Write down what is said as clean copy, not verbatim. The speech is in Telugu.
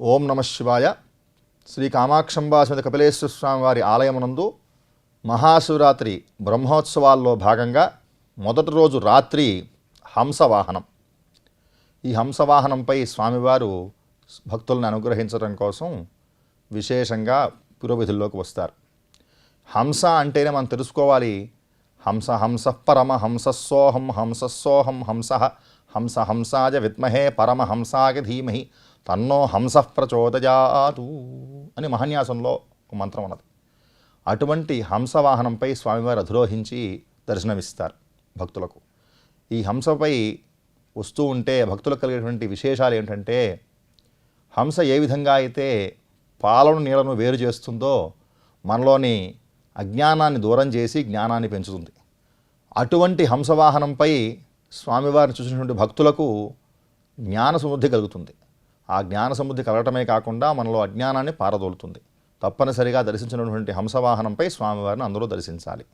ఓం నమ శివాయ. శ్రీ కామాక్షంబా సమేత కపిలేశ్వర స్వామి వారి ఆలయమునందు మహాశివరాత్రి బ్రహ్మోత్సవాల్లో భాగంగా మొదటి రోజు రాత్రి హంసవాహనం. ఈ హంసవాహనంపై స్వామివారు భక్తులను అనుగ్రహించడం కోసం విశేషంగా పురోవిధుల్లోకి వస్తారు. హంస అంటేనే మనం తెలుసుకోవాలి. హంస హంస పరమ హంసస్సోహం హంసస్సోహం హంస హంస హంసాయ విద్మహే పరమహంసాయ ధీమహి తన్నో హంస ప్రచోదయాతు అని మహాన్యాసంలో ఒక మంత్రం ఉన్నది. అటువంటి హంసవాహనంపై స్వామివారు అధిరోహించి దర్శనమిస్తారు భక్తులకు. ఈ హంసపై వస్తూ ఉంటే భక్తులకు కలిగేటువంటి విశేషాలు ఏంటంటే, హంస ఏ విధంగా అయితే పాలను నీళ్లను వేరు చేస్తుందో మనలోని అజ్ఞానాన్ని దూరం చేసి జ్ఞానాన్ని పెంచుతుంది. అటువంటి హంసవాహనంపై స్వామివారిని చూసినటువంటి భక్తులకు జ్ఞాన సమృద్ధి కలుగుతుంది. ఆ జ్ఞాన సమృద్ధి కలగటమే కాకుండా మనలో అజ్ఞానాన్ని పారదోలుతుంది. తప్పనిసరిగా దర్శించినటువంటి హంసవాహనంపై స్వామివారిని అందరూ దర్శించాలి.